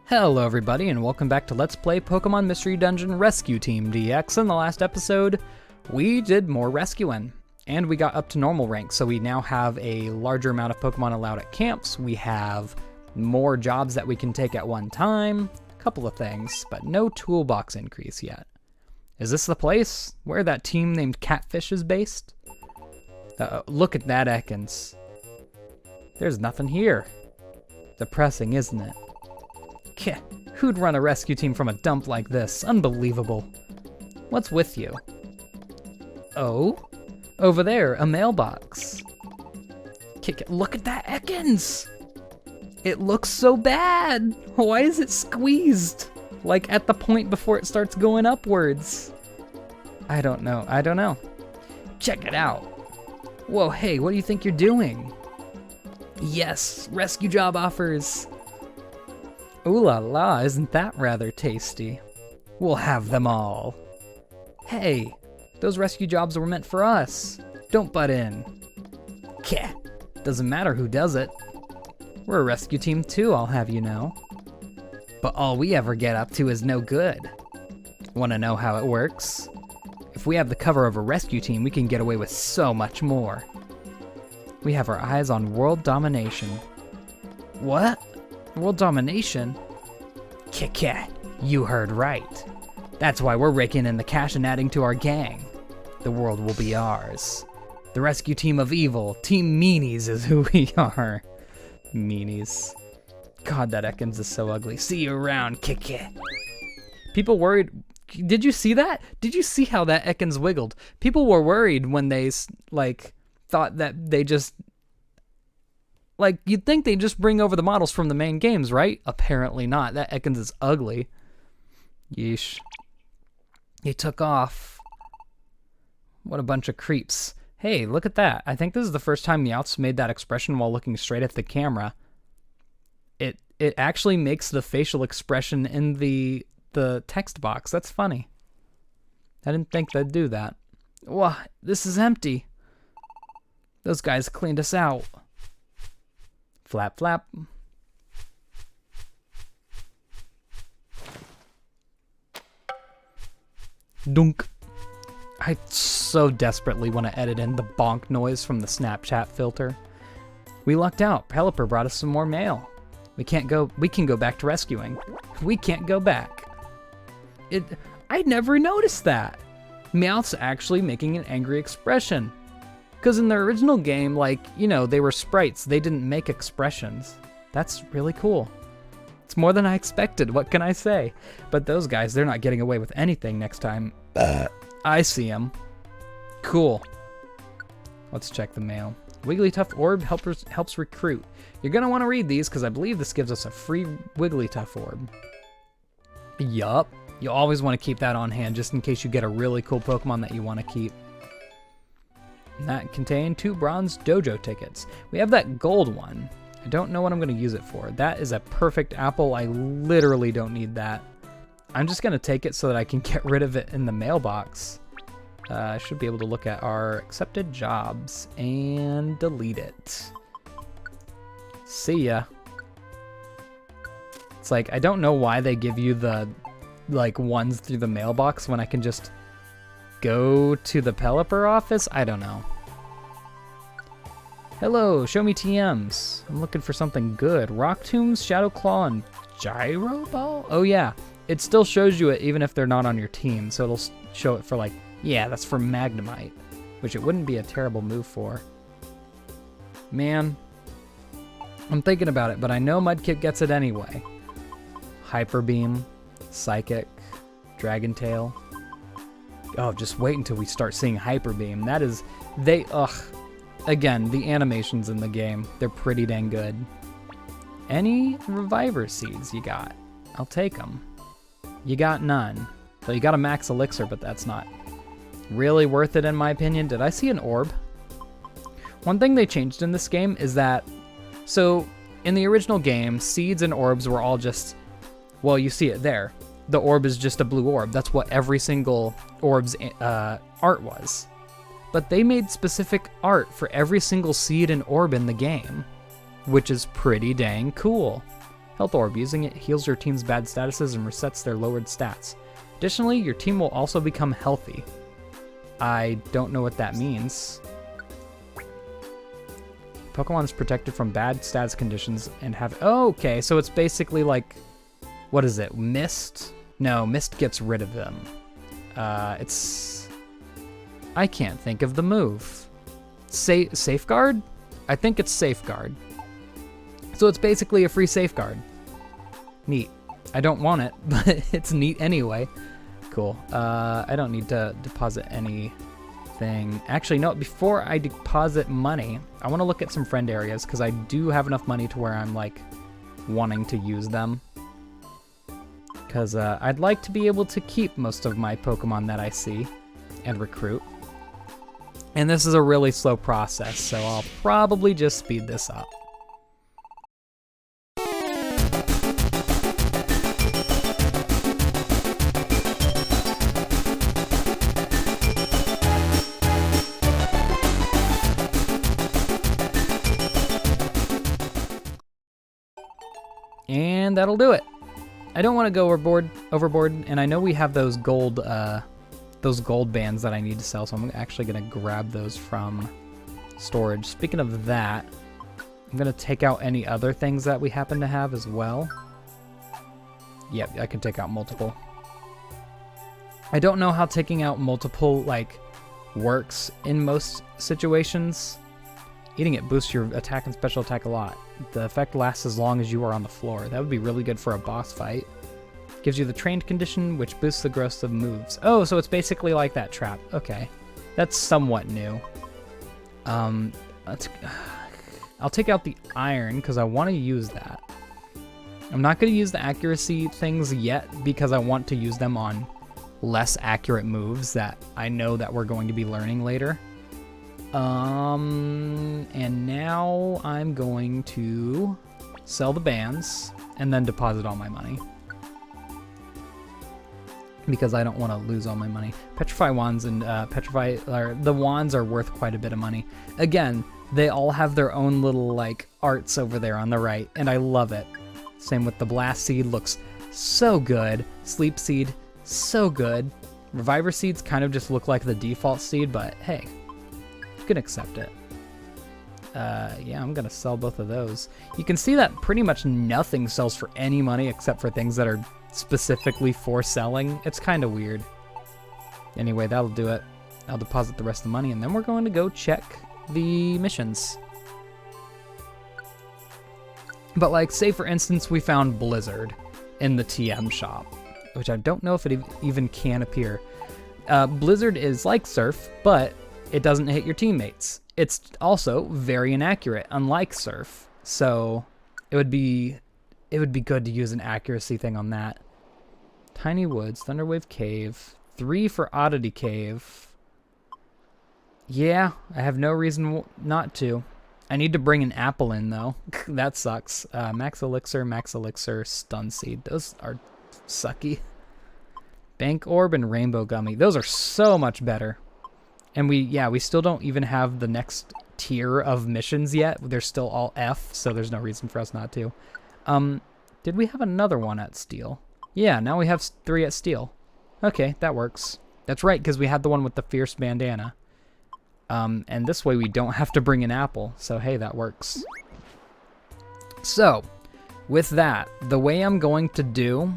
Hello everybody and welcome back to Let's Play Pokemon Mystery Dungeon Rescue Team DX. In the last episode, we did more rescuing, and we got up to normal rank, so we now have a larger amount of Pokemon allowed at camps. We have more jobs that we can take at one time, a couple of things, but no toolbox increase yet. Is this the place where that team named Catfish is based? Look at that Ekans. There's nothing here. Depressing, isn't it? Who'd run a rescue team from a dump like this? Unbelievable. What's with you? Oh, over there, a mailbox. Look at that Ekans! It looks so bad! Why is it squeezed? Like at the point before it starts going upwards. I don't know. Check it out. Whoa, hey, what do you think you're doing? Yes, rescue job offers. Ooh la la, isn't that rather tasty? We'll have them all. Hey, those rescue jobs were meant for us. Don't butt in. Doesn't matter who does it. We're a rescue team too, I'll have you know. But all we ever get up to is no good. Wanna know how it works? If we have the cover of a rescue team, we can get away with so much more. We have our eyes on world domination. What? World domination? You heard right. That's why we're raking in the cash and adding to our gang. The world will be ours. The rescue team of evil, Team Meanies is who we are. Meanies. God, that Ekans is so ugly. See you around, People worried. Did you see that? Did you see how that Ekans wiggled? People were worried when they, thought that they just... you'd think they'd just bring over the models from the main games, right? Apparently not. That Ekans is ugly. Yeesh. He took off. What a bunch of creeps. Hey, look at that. I think this is the first time Meowth's made that expression while looking straight at the camera. It actually makes the facial expression in the text box. That's funny. I didn't think they'd do that. Whoa, this is empty. Those guys cleaned us out. Flap, flap. Dunk. I so desperately want to edit in the bonk noise from the Snapchat filter. We lucked out. Pelipper brought us some more mail. We can go back to rescuing. We can't go back. I never noticed that. Meowth's actually making an angry expression. Because in the original game, they were sprites. They didn't make expressions. That's really cool. It's more than I expected. What can I say? But those guys, they're not getting away with anything next time. I see them. Cool. Let's check the mail. Wigglytuff Orb helps recruit. You're going to want to read these because I believe this gives us a free Wigglytuff Orb. Yup. You always want to keep that on hand just in case you get a really cool Pokemon that you want to keep. And that contained 2 bronze dojo tickets. We have that gold one. I don't know what I'm going to use it for. That is a perfect apple. I literally don't need that. I'm just going to take it so that I can get rid of it in the mailbox. I should be able to look at our accepted jobs and delete it. See ya. It's I don't know why they give you the ones through the mailbox when I can just go to the Pelipper office. I don't know. Hello, show me TMs. I'm looking for something good. Rock Tombs, Shadow Claw, and Gyro Ball? Oh yeah, it still shows you it even if they're not on your team. So it'll show it for yeah, that's for Magnemite, which it wouldn't be a terrible move for. Man, I'm thinking about it, but I know Mudkip gets it anyway. Hyper Beam, Psychic, Dragon Tail. Oh, just wait until we start seeing Hyper Beam. That is, again, the animations in the game, they're pretty dang good. Any Reviver Seeds you got? I'll take them. You got none. So you got a Max Elixir, but that's not really worth it in my opinion. Did I see an orb? One thing they changed in this game is that, so in the original game, seeds and orbs were all just, well, you see it there. The orb is just a blue orb. That's what every single orb's art was. But they made specific art for every single seed and orb in the game, which is pretty dang cool. Health Orb. Using it heals your team's bad statuses and resets their lowered stats. Additionally, your team will also become healthy. I don't know what that means. Pokemon is protected from bad stats conditions and have... Oh, okay, so it's basically like... What is it? Mist? No, Mist gets rid of them. It's... I can't think of the move. Safeguard? I think it's Safeguard. So it's basically a free Safeguard. Neat. I don't want it, but it's neat anyway. Cool. I don't need to deposit anything. Actually, no, before I deposit money, I want to look at some friend areas because I do have enough money to where I'm like wanting to use them. Because I'd like to be able to keep most of my Pokemon that I see and recruit. And this is a really slow process, so I'll probably just speed this up. And that'll do it. I don't want to go overboard, and I know we have those gold bands that I need to sell, so I'm actually going to grab those from storage. Speaking of that, I'm going to take out any other things that we happen to have as well. Yep, I can take out multiple. I don't know how taking out multiple, like, works in most situations. Eating it boosts your attack and special attack a lot. The effect lasts as long as you are on the floor. That would be really good for a boss fight. Gives you the trained condition, which boosts the growth of moves. Oh, so it's basically like that trap. Okay. That's somewhat new. I'll take out the iron, because I want to use that. I'm not going to use the accuracy things yet, because I want to use them on less accurate moves that I know that we're going to be learning later. And now I'm going to sell the bands, and then deposit all my money. Because I don't want to lose all my money. Petrify wands and the wands are worth quite a bit of money. Again, they all have their own little like arts over there on the right, and I love it. Same with the blast seed, looks so good. Sleep seed, so good. Reviver seeds kind of just look like the default seed, but hey, you can accept it. Yeah, I'm gonna sell both of those. You can see that pretty much nothing sells for any money except for things that are specifically for selling. It's kind of weird. Anyway, that'll do it. I'll deposit the rest of the money, and then we're going to go check the missions. But like, say for instance, we found Blizzard in the TM shop, which I don't know if it even can appear. Blizzard is like Surf, but it doesn't hit your teammates. It's also very inaccurate, unlike Surf. So it would be good to use an accuracy thing on that. Tiny Woods, Thunderwave Cave, 3 for Oddity Cave. Yeah, I have no reason not to. I need to bring an apple in, though. That sucks. Max Elixir, Stun Seed. Those are sucky. Bank Orb and Rainbow Gummy. Those are so much better. And we still don't even have the next tier of missions yet. They're still all F, so there's no reason for us not to. Did we have another one at Steel? Yeah, now we have 3 at Steel. Okay, that works. That's right, because we had the one with the fierce bandana. And this way we don't have to bring an apple, so hey, that works. So, with that, the way I'm going to do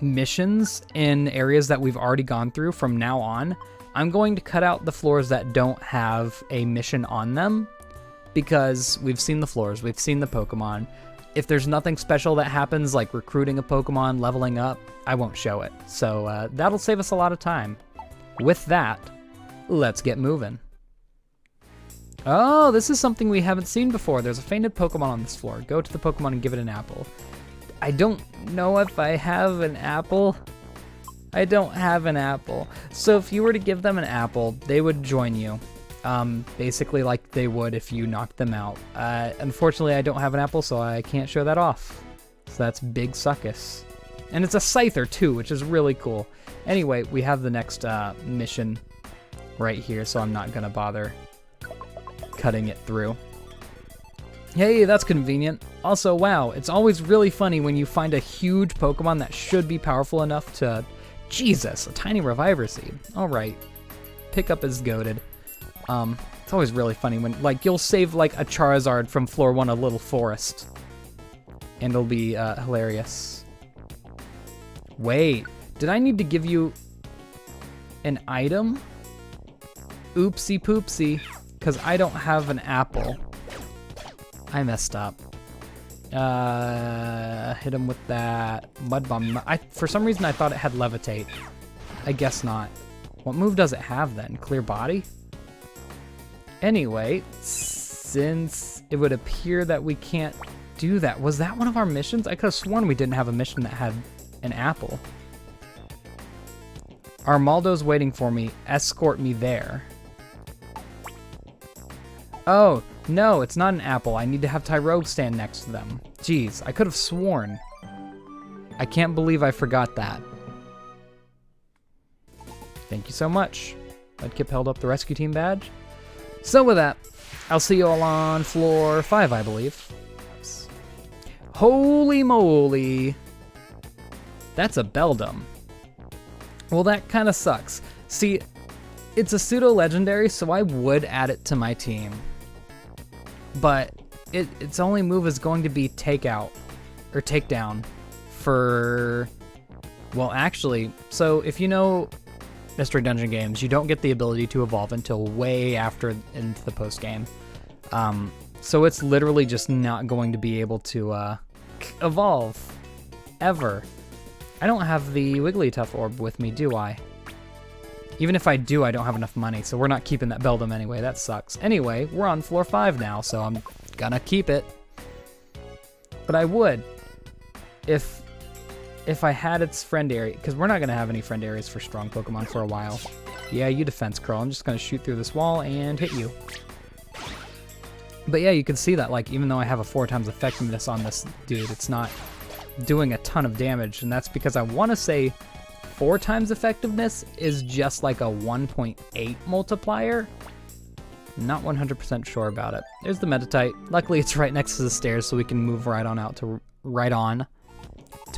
missions in areas that we've already gone through from now on, I'm going to cut out the floors that don't have a mission on them, because we've seen the floors, we've seen the Pokemon. If there's nothing special that happens, like recruiting a Pokemon, leveling up, I won't show it. So that'll save us a lot of time. With that, let's get moving. Oh, this is something we haven't seen before. There's a fainted Pokemon on this floor. Go to the Pokemon and give it an apple. I don't know if I have an apple. I don't have an apple. So if you were to give them an apple, they would join you. Basically like they would if you knocked them out. Unfortunately, I don't have an apple, so I can't show that off. So that's big suckus. And it's a Scyther too, which is really cool. Anyway, we have the next mission right here, so I'm not gonna bother cutting it through. Hey, that's convenient. Also, wow, it's always really funny when you find a huge Pokemon that should be powerful enough to... Jesus, a tiny Reviver Seed. Alright. Pickup is goated. It's always really funny when, like, you'll save, like, a Charizard from floor 1 of Little Forest. And it'll be, hilarious. Wait, did I need to give you an item? Oopsie poopsie, because I don't have an apple. I messed up. Hit him with that Mud Bomb. For some reason I thought it had Levitate. I guess not. What move does it have then? Clear Body? Anyway, since it would appear that we can't do that. Was that one of our missions? I could have sworn we didn't have a mission that had an apple. Armaldo's waiting for me. Escort me there. Oh, no, it's not an apple. I need to have Tyrogue stand next to them. Jeez, I could have sworn. I can't believe I forgot that. Thank you so much. Mudkip held up the rescue team badge. So with that, I'll see you all on floor 5, I believe. Holy moly. That's a Beldum. Well, that kind of sucks. See, it's a pseudo-legendary, so I would add it to my team. But its only move is going to be Takeout, or Takedown, for... Well, actually, so if you know Mystery Dungeon games, you don't get the ability to evolve until way after into the post-game. So it's literally just not going to be able to evolve, ever. I don't have the Wigglytuff orb with me, do I? Even if I do, I don't have enough money, so we're not keeping that Beldum anyway. That sucks. Anyway, we're on floor 5 now, so I'm gonna keep it. But I would, if I had its friend area, because we're not gonna have any friend areas for strong Pokemon for a while. Yeah, you defense curl. I'm just gonna shoot through this wall and hit you. But yeah, you can see that, like, even though I have a 4 times effectiveness on this dude, it's not doing a ton of damage, and that's because I want to say 4 times effectiveness is just like a 1.8 multiplier. Not 100% sure about it. There's the Meditite. Luckily, it's right next to the stairs, so we can move right on to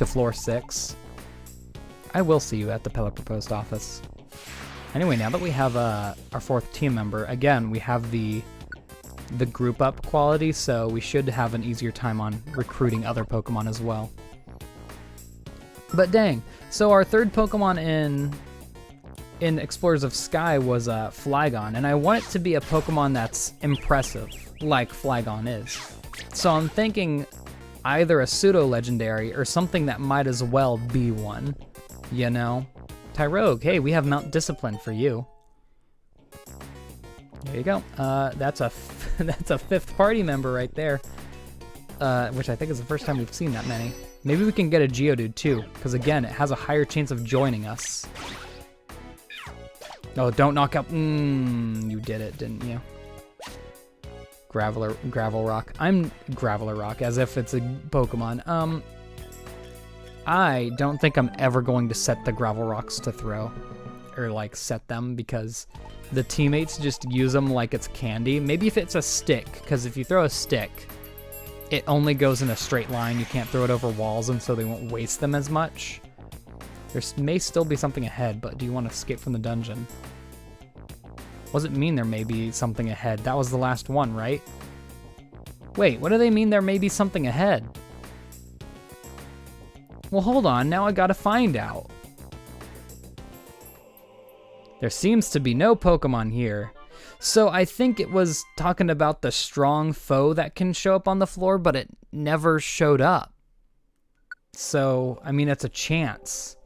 floor 6. I will see you at the Pelipper post office. Anyway, now that we have our 4th team member, again, we have the group up quality, so we should have an easier time on recruiting other Pokemon as well. But dang, so our 3rd Pokemon in Explorers of Sky was Flygon, and I want it to be a Pokemon that's impressive, like Flygon is. So I'm thinking either a pseudo-legendary or something that might as well be one, you know? Tyrogue, hey, we have Mount Discipline for you. There you go. That's a 5th party member right there, which I think is the first time we've seen that many. Maybe we can get a Geodude too, because again, it has a higher chance of joining us. Oh, don't knock out. You did it, didn't you? Gravel Rock. I'm Graveler Rock, as if it's a Pokemon. I don't think I'm ever going to set the Gravel Rocks to throw, or like set them, because the teammates just use them like it's candy. Maybe if it's a stick, because if you throw a stick, it only goes in a straight line. You can't throw it over walls, and so they won't waste them as much. There may still be something ahead, but do you want to escape from the dungeon? What does it mean there may be something ahead? That was the last one, right? Wait, what do they mean there may be something ahead? Well, hold on. Now I gotta find out. There seems to be no Pokemon here. So I think it was talking about the strong foe that can show up on the floor, but it never showed up. So, I mean, it's a chance.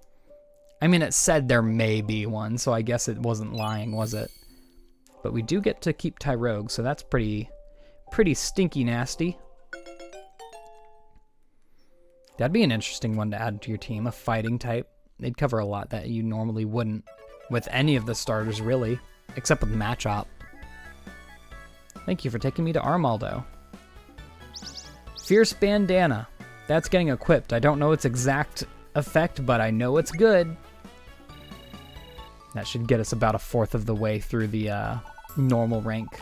I mean, it said there may be one, so I guess it wasn't lying, was it? But we do get to keep Tyrogue, so that's pretty stinky nasty. That'd be an interesting one to add to your team, a fighting type. They'd cover a lot that you normally wouldn't with any of the starters, really, except with Machop. Thank you for taking me to Armaldo. Fierce Bandana. That's getting equipped. I don't know its exact effect, but I know it's good. That should get us about 1/4 of the way through the normal rank.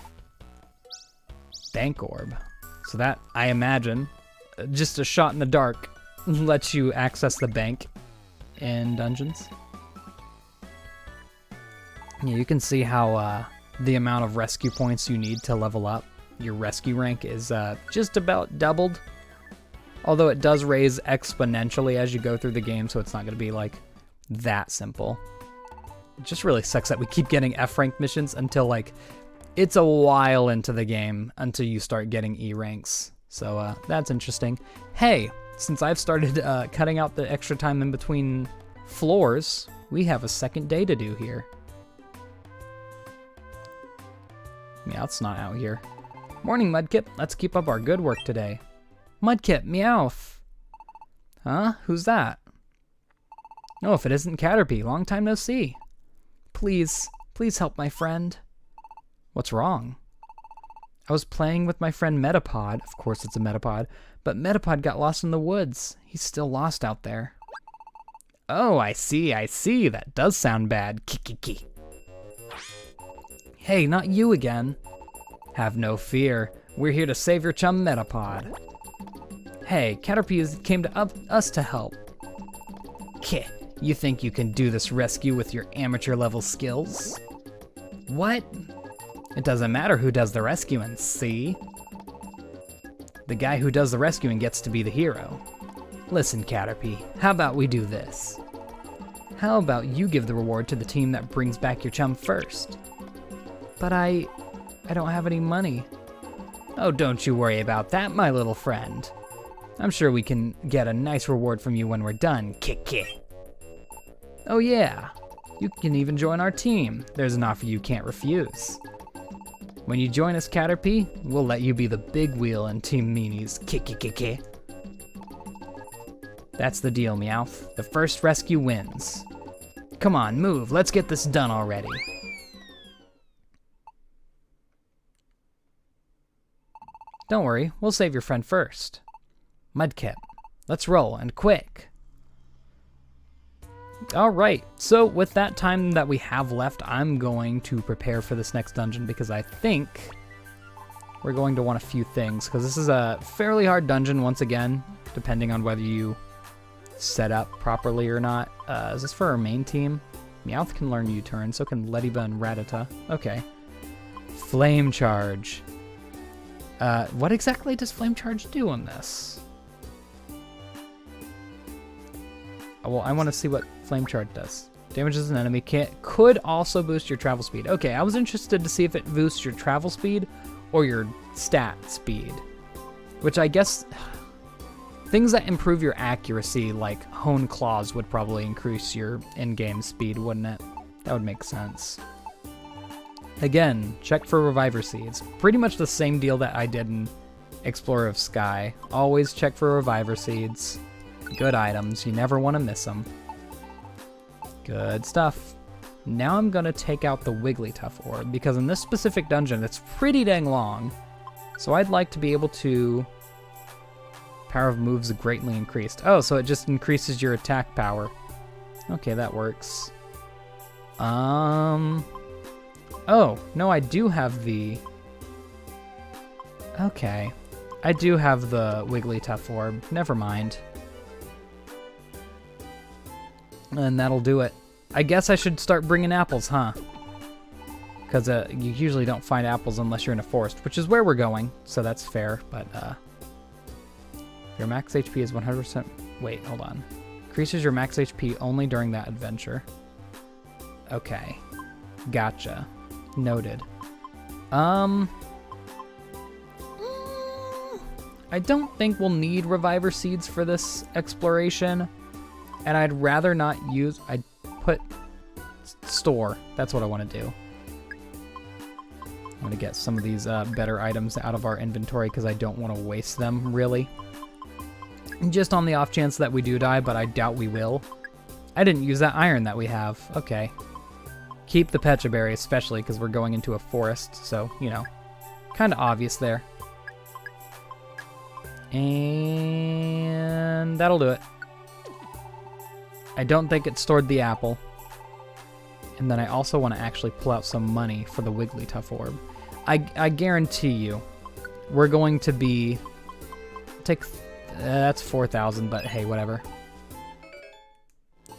Bank Orb. So that, I imagine, just a shot in the dark lets you access the bank in dungeons. Yeah, you can see how the amount of rescue points you need to level up your rescue rank is just about doubled. Although it does raise exponentially as you go through the game, so it's not going to be like that simple. It just really sucks that we keep getting F rank missions until like it's a while into the game until you start getting E ranks. So that's interesting. Hey, since I've started cutting out the extra time in between floors, we have a second day to do here. Yeah, it's not out here. Morning, Mudkip. Let's keep up our good work today. Mudkip, Meowth. Huh? Who's that? Oh, if it isn't Caterpie, long time no see. Please help my friend. What's wrong? I was playing with my friend Metapod. Of course it's a Metapod. But Metapod got lost in the woods. He's still lost out there. Oh, I see. That does sound bad. Kikiki. Hey, not you again. Have no fear. We're here to save your chum Metapod. Hey, Caterpie came to us to help. Keh, you think you can do this rescue with your amateur level skills? What? It doesn't matter who does the rescuing, see? The guy who does the rescuing gets to be the hero. Listen, Caterpie, how about we do this? How about you give the reward to the team that brings back your chum first? But I don't have any money. Oh, don't you worry about that, my little friend. I'm sure we can get a nice reward from you when we're done, Kiki. Oh yeah, you can even join our team. There's an offer you can't refuse. When you join us, Caterpie, we'll let you be the big wheel in Team Meanies, Kiki. That's the deal, Meowth. The first rescue wins. Come on, move, let's get this done already. Don't worry, we'll save your friend first. Mudkip, let's roll, and quick. Alright, so with that time that we have left, I'm going to prepare for this next dungeon because I think we're going to want a few things, because this is a fairly hard dungeon once again, depending on whether you set up properly or not. Is this for our main team? Meowth can learn U-turn, so can Ladybug and Rattata. Okay. Flame Charge. What exactly does Flame Charge do on this? Well, I want to see what Flame Charge does. Damages an enemy, could also boost your travel speed. Okay, I was interested to see if it boosts your travel speed or your stat speed. Which I guess, things that improve your accuracy, like Hone Claws, would probably increase your in-game speed, wouldn't it? That would make sense. Again, check for Reviver Seeds. Pretty much the same deal that I did in Explorer of Sky. Always check for Reviver Seeds. Good items, you never want to miss them. Good stuff. Now I'm going to take out the Wigglytuff Orb, because in this specific dungeon, it's pretty dang long. So I'd like to be able to... Power of moves greatly increased. Oh, so it just increases your attack power. Okay, that works. Oh, no, I do have the... Okay. I do have the Wigglytuff Orb. Never mind. And that'll do it. I guess I should start bringing apples, huh? Because you usually don't find apples unless you're in a forest, which is where we're going, so that's fair, but your max HP is 100%... Wait, hold on. Increases your max HP only during that adventure. Okay. Gotcha. Noted. I don't think we'll need Reviver Seeds for this exploration. And I'd rather not use... I'd put... Store. That's what I want to do. I'm going to get some of these better items out of our inventory because I don't want to waste them, really. Just on the off chance that we do die, but I doubt we will. I didn't use that iron that we have. Okay. Keep the Pecha Berry, especially because we're going into a forest, so, you know, kind of obvious there. And that'll do it. I don't think it stored the apple. And then I also want to actually pull out some money for the Wigglytuff Orb. I guarantee you, we're going to be... Take That's 4,000, but hey, whatever.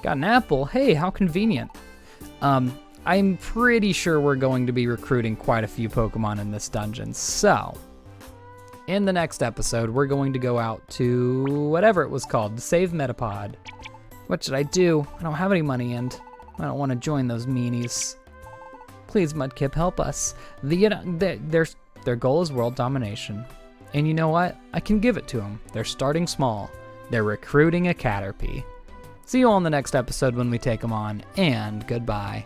Got an apple. Hey, how convenient. I'm pretty sure we're going to be recruiting quite a few Pokemon in this dungeon. So, in the next episode, we're going to go out to whatever it was called, to save Metapod. What should I do? I don't have any money and I don't want to join those meanies. Please, Mudkip, help us. Their goal is world domination. And you know what? I can give it to them. They're starting small. They're recruiting a Caterpie. See you all in the next episode when we take them on, and goodbye.